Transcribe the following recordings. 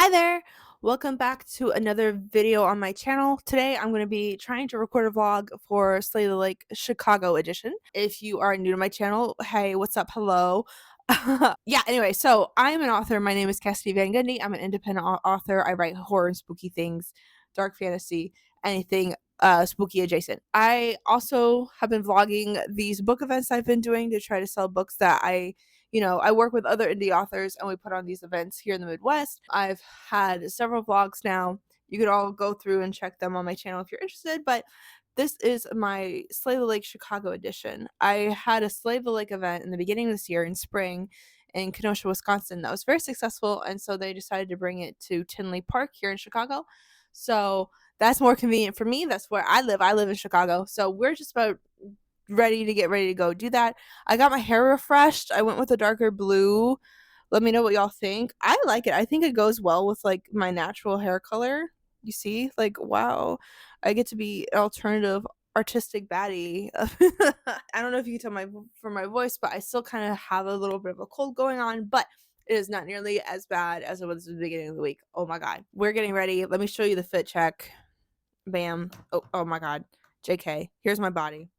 Hi there! Welcome back to another video on my channel. Today I'm going to be trying to record a vlog for Slay the Lake Chicago edition. If you are new to my channel, hey, what's up? Hello. Yeah, anyway, so I'm an author. My name is Cassidy Van Gundy. I'm an independent author. I write horror and spooky things, dark fantasy, anything spooky adjacent. I also have been vlogging these book events I've been doing to try to sell books that I work with other indie authors and we put on these events here in the Midwest. I've had several vlogs now. You could all go through and check them on my channel if you're interested, but this is my Slay the Lake Chicago edition. I had a Slay the Lake event in the beginning of this year in spring in Kenosha, Wisconsin that was very successful, and so they decided to bring it to Tinley Park here in Chicago. So that's more convenient for me. That's where I live. I live in Chicago. So we're just about ready to go do that. I got my hair refreshed. I went with a darker blue. Let me know what y'all think. I like it. I think it goes well with like my natural hair color. You see? Like, wow. I get to be an alternative artistic baddie. I don't know if you can tell from my voice, but I still kind of have a little bit of a cold going on, but it is not nearly as bad as it was at the beginning of the week. Oh my god. We're getting ready. Let me show you the fit check. Bam. Oh my god. JK. Here's my body.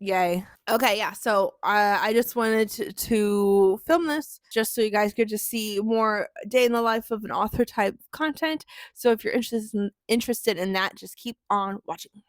Yay. Okay, yeah, so I just wanted to film this just so you guys could just see more day in the life of an author type content. So if you're interested in that, just keep on watching.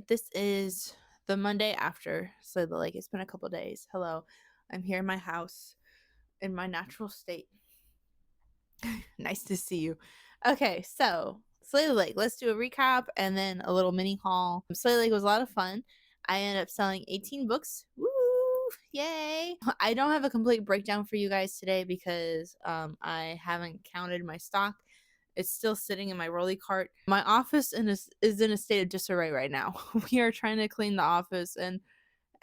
This is the Monday after Slay the Lake. It's been a couple days. Hello. I'm here in my house in my natural state. Nice to see you. Okay, so Slay the Lake. Let's do a recap and then a little mini haul. Slay the Lake was a lot of fun. I ended up selling 18 books. Woo! Yay! I don't have a complete breakdown for you guys today because I haven't counted my stock. It's still sitting in my rolly cart. My office is in a state of disarray right now. We are trying to clean the office and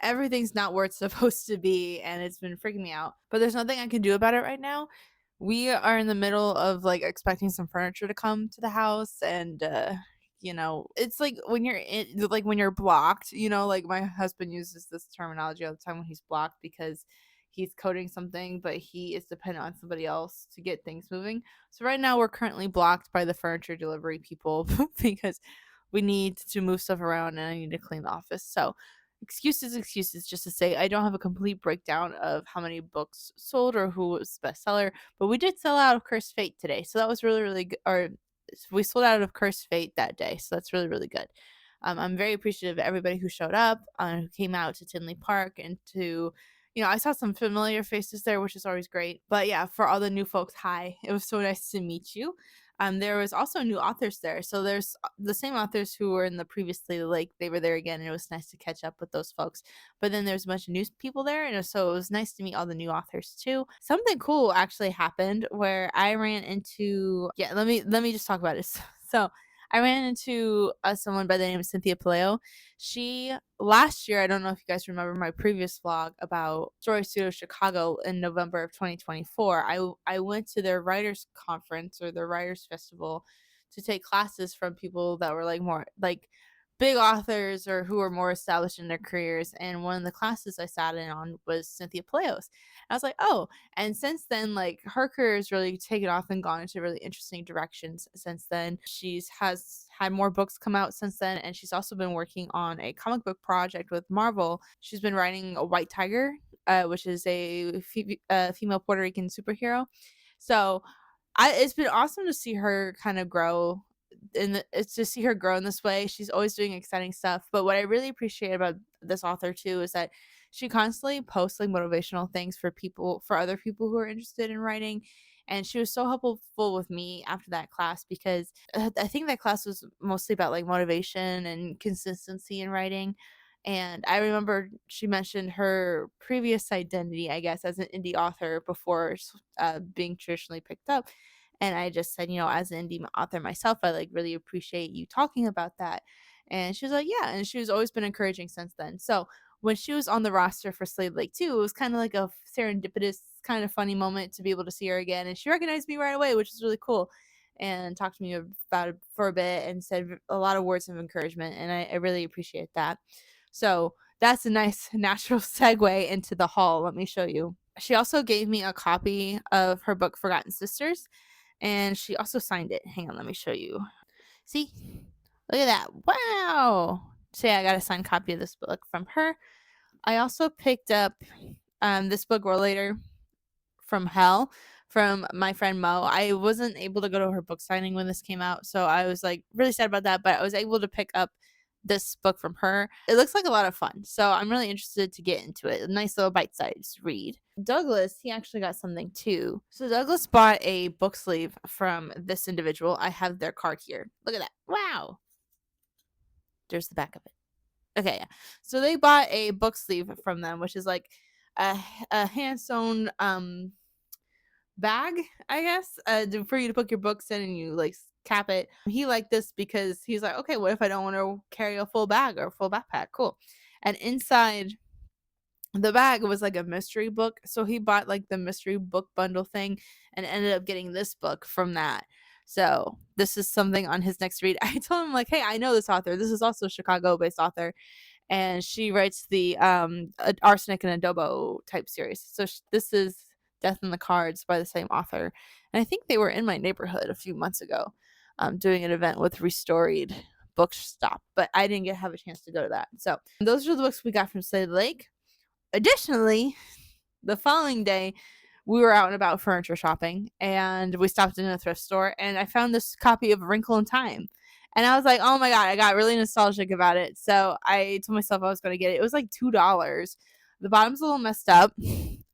everything's not where it's supposed to be, and it's been freaking me out. But there's nothing I can do about it right now. We are in the middle of like expecting some furniture to come to the house, and it's like when you're blocked, like my husband uses this terminology all the time when he's blocked because he's coding something, but he is dependent on somebody else to get things moving. So right now we're currently blocked by the furniture delivery people because we need to move stuff around and I need to clean the office. So excuses just to say I don't have a complete breakdown of how many books sold or who was bestseller, but we did sell out of Cursed Fate today, so that was really really good. Or we sold out of Cursed Fate that day, so that's really really good. I'm very appreciative of everybody who showed up, who came out to Tinley Park, and to I saw some familiar faces there, which is always great. But yeah, for all the new folks, hi, it was so nice to meet you. There was also new authors there. So there's the same authors who were in the previously, like they were there again, and it was nice to catch up with those folks. But then there's a bunch of new people there, and so it was nice to meet all the new authors too. Something cool actually happened where I ran into let me just talk about it. So I ran into someone by the name of Cynthia Paleo. She last year, I don't know if you guys remember my previous vlog about Story Studio Chicago in November of 2024. I went to their writers conference or their writers festival to take classes from people that were like more like big authors or who were more established in their careers. And one of the classes I sat in on was Cynthia Paleos. I was like, oh, and since then, like her career has really taken off and gone into really interesting directions since then. She's has had more books come out since then, and she's also been working on a comic book project with Marvel. She's been writing a White Tiger, which is a female Puerto Rican superhero. So it's been awesome to see her kind of grow it's to see her grow in this way. She's always doing exciting stuff. But what I really appreciate about this author too is that she constantly posts like motivational things for other people who are interested in writing. And she was so helpful with me after that class because I think that class was mostly about like motivation and consistency in writing. And I remember she mentioned her previous identity, I guess, as an indie author before being traditionally picked up. And I just said, as an indie author myself, I like really appreciate you talking about that. And she was like, yeah. And she was always been encouraging since then. So when she was on the roster for Slave Lake 2, it was kind of like a serendipitous, kind of funny moment to be able to see her again. And she recognized me right away, which is really cool. And talked to me about it for a bit and said a lot of words of encouragement. And I really appreciate that. So that's a nice natural segue into the haul. Let me show you. She also gave me a copy of her book, Forgotten Sisters. And she also signed it. Hang on, let me show you. See? Look at that. Wow. So yeah, I got a signed copy of this book from her. I also picked up this book later from Hell from my friend Mo. I wasn't able to go to her book signing when this came out, so I was like really sad about that, but I was able to pick up this book from her. It looks like a lot of fun, so I'm really interested to get into it. A nice little bite-sized read. Douglas, he actually got something too. So Douglas bought a book sleeve from this individual. I have their card here. Look at that. Wow. There's the back of it. Okay, yeah. So they bought a book sleeve from them, which is like a hand-sewn bag, I guess, for you to put your books in and you like cap it. He liked this because he's like, okay, what if I don't want to carry a full bag or a full backpack? Cool. And inside the bag was like a mystery book, so he bought like the mystery book bundle thing and ended up getting this book from that. So this is something on his next read. I told him like, hey, I know this author. This is also a Chicago based author, and she writes the arsenic and adobo type series. So this is Death in the Cards by the same author, and I think they were in my neighborhood a few months ago doing an event with Restoried Bookstop, but I didn't have a chance to go to that. So those are the books we got from Slade Lake. Additionally, the following day we were out and about furniture shopping, and we stopped in a thrift store, and I found this copy of Wrinkle in Time. And I was like, "Oh my god," I got really nostalgic about it. So I told myself I was gonna get it. It was like $2. The bottom's a little messed up,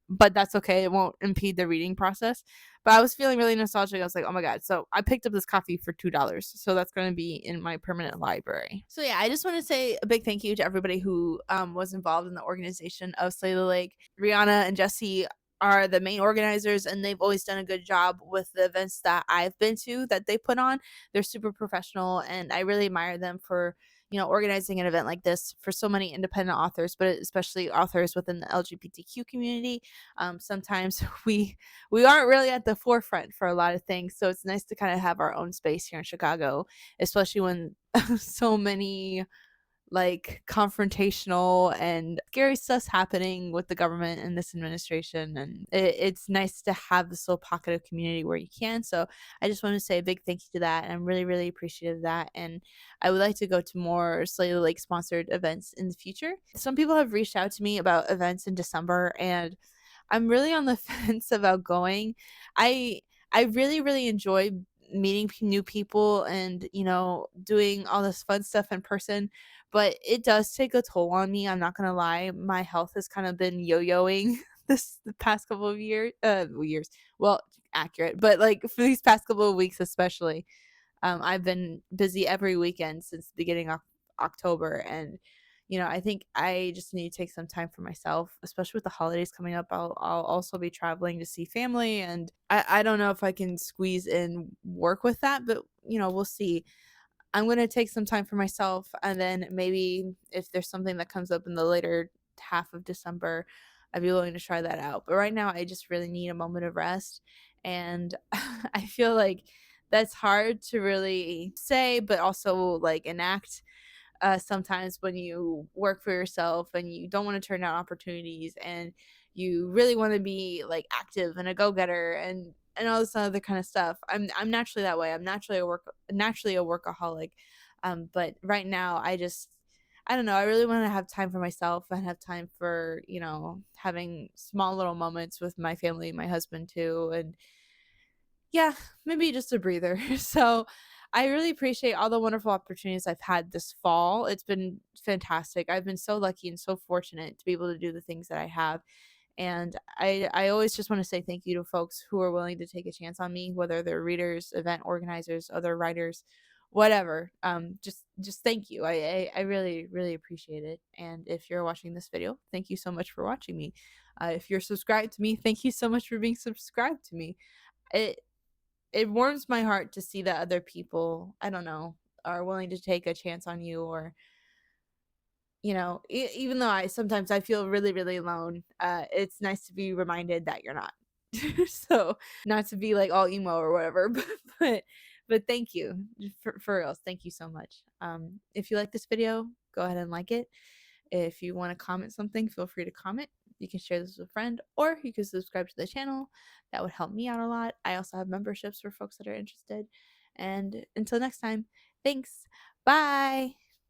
but that's okay. It won't impede the reading process. But I was feeling really nostalgic. I was like, "Oh my god." So I picked up this coffee for $2. So that's gonna be in my permanent library. So yeah, I just want to say a big thank you to everybody who was involved in the organization of Slay the Lake. Rihanna and Jesse are the main organizers, and they've always done a good job with the events that I've been to that they put on. They're super professional, and I really admire them for organizing an event like this for so many independent authors, but especially authors within the LGBTQ community. Sometimes we aren't really at the forefront for a lot of things, so it's nice to kind of have our own space here in Chicago, especially when so many like confrontational and scary stuff's happening with the government and this administration, and it's nice to have this little pocket of community where you can. So I just want to say a big thank you to that, and I'm really really appreciative of that, and I would like to go to more Slay the Lake sponsored events in the future. Some people have reached out to me about events in December, and I'm really on the fence about going. I I really really enjoy meeting new people and doing all this fun stuff in person, but it does take a toll on me. I'm not gonna lie. My health has kind of been yo-yoing the past couple of years. Well, accurate, but like for these past couple of weeks especially. I've been busy every weekend since the beginning of October, and I think I just need to take some time for myself, especially with the holidays coming up. I'll also be traveling to see family, and I don't know if I can squeeze in work with that, but we'll see. I'm gonna take some time for myself, and then maybe if there's something that comes up in the later half of December, I'd be willing to try that out. But right now, I just really need a moment of rest, and I feel like that's hard to really say, but also like enact sometimes when you work for yourself and you don't want to turn down opportunities, and you really want to be like active and a go-getter and all this other kind of stuff. I'm naturally that way. I'm naturally a workaholic. But right now I don't know. I really want to have time for myself and have time for, having small little moments with my family, my husband too, and yeah, maybe just a breather. So I really appreciate all the wonderful opportunities I've had this fall. It's been fantastic. I've been so lucky and so fortunate to be able to do the things that I have. And I always just want to say thank you to folks who are willing to take a chance on me, whether they're readers, event organizers, other writers, whatever. Just thank you. I really really appreciate it. And if you're watching this video, thank you so much for watching me. If you're subscribed to me, thank you so much for being subscribed to me. It it warms my heart to see that other people, I don't know, are willing to take a chance on you, or even though I feel really really alone, it's nice to be reminded that you're not. So not to be like all emo or whatever, but but thank you for reals. Thank you so much. If you like this video, go ahead and like it. If you want to comment something, feel free to comment. You can share this with a friend, or you can subscribe to the channel. That would help me out a lot. I also have memberships for folks that are interested. And until next time, thanks. Bye.